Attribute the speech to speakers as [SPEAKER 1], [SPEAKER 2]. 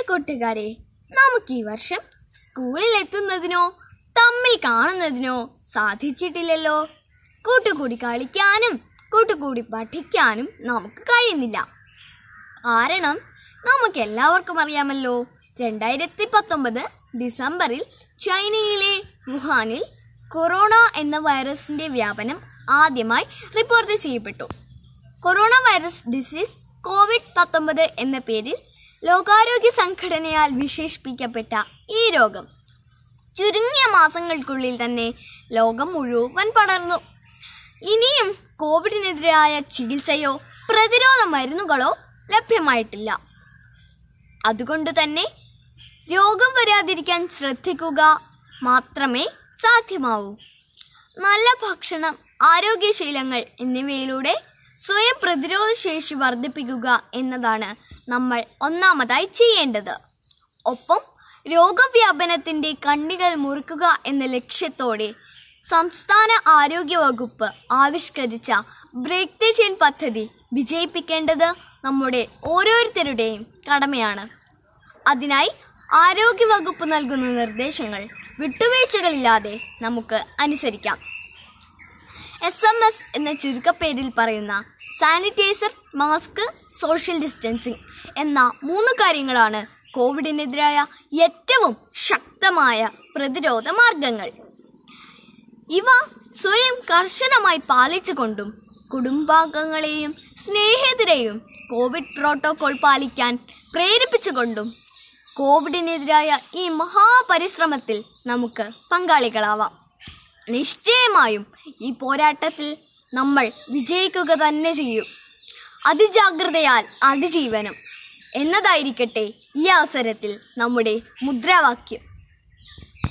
[SPEAKER 1] പ്രിയ കൂട്ടുകാരെ, നമുക്ക് ഈ വർഷം സ്കൂളിൽ എത്തുന്നതിനോ തമ്മിൽ കാണുന്നതിനോ സാധിച്ചിട്ടില്ലല്ലോ. കൂട്ടുകൂടി കളിക്കാനും കൂട്ടുകൂടി പഠിക്കാനും നമുക്ക് കഴിയുന്നില്ല. കാരണം നമുക്കെല്ലാവർക്കും അറിയാമല്ലോ, 2019 ഡിസംബറിൽ ചൈനയിലെ വുഹാനിൽ കൊറോണ എന്ന വൈറസിന്റെ വ്യാപനം ആദ്യമായി റിപ്പോർട്ട് ചെയ്യപ്പെട്ടു. കൊറോണ വൈറസ് ഡിസീസ് COVID-19 എന്ന പേരിൽ ലോകാരോഗ്യ സംഘടനയാൽ വിശേഷിപ്പിക്കപ്പെട്ട ഈ രോഗം ചുരുങ്ങിയ മാസങ്ങൾക്കുള്ളിൽ തന്നെ ലോകം മുഴുവൻ പടർന്നു. ഇനിയും കോവിഡിനെതിരായ ചികിത്സയോ പ്രതിരോധ മരുന്നുകളോ ലഭ്യമായിട്ടില്ല. അതുകൊണ്ട് തന്നെ രോഗം വരാതിരിക്കാൻ ശ്രദ്ധിക്കുക മാത്രമേ സാധ്യമാവൂ. നല്ല ഭക്ഷണം, ആരോഗ്യശീലങ്ങൾ എന്നിവയിലൂടെ സ്വയം പ്രതിരോധ ശേഷി വർദ്ധിപ്പിക്കുക എന്നതാണ് നമ്മൾ ഒന്നാമതായി ചെയ്യേണ്ടത്. ഒപ്പം രോഗവ്യാപനത്തിൻ്റെ കണ്ണികൾ മുറിക്കുക എന്ന ലക്ഷ്യത്തോടെ സംസ്ഥാന ആരോഗ്യ വകുപ്പ് ആവിഷ്കരിച്ച ബ്രേക്ക് ദി ചെയിൻ പദ്ധതി വിജയിപ്പിക്കേണ്ടത് നമ്മുടെ ഓരോരുത്തരുടെയും കടമയാണ്. അതിനായി ആരോഗ്യവകുപ്പ് നൽകുന്ന നിർദ്ദേശങ്ങൾ വിട്ടുവീഴ്ചകളില്ലാതെ നമുക്ക് അനുസരിക്കാം. SMS എന്ന ചുരുക്കപ്പേരിൽ പറയുന്ന സാനിറ്റൈസർ, മാസ്ക്, സോഷ്യൽ ഡിസ്റ്റൻസിങ് എന്ന 3 കാര്യങ്ങളാണ് കോവിഡിനെതിരായ ഏറ്റവും ശക്തമായ പ്രതിരോധ മാർഗങ്ങൾ. ഇവ സ്വയം കർശനമായി പാലിച്ചുകൊണ്ടും കുടുംബാംഗങ്ങളെയും സ്നേഹിതരെയും കോവിഡ് പ്രോട്ടോകോൾ പാലിക്കാൻ പ്രേരിപ്പിച്ചുകൊണ്ടും കോവിഡിനെതിരായ ഈ മഹാപരിശ്രമത്തിൽ നമുക്ക് പങ്കാളികളാവാം. നിശ്ചയമായും ഈ പോരാട്ടത്തിൽ നമ്മൾ വിജയിക്കുക തന്നെ ചെയ്യും. അതിജാഗ്രതയാൽ അതിജീവനം എന്നതായിരിക്കട്ടെ ഈ അവസരത്തിൽ നമ്മുടെ മുദ്രാവാക്യം.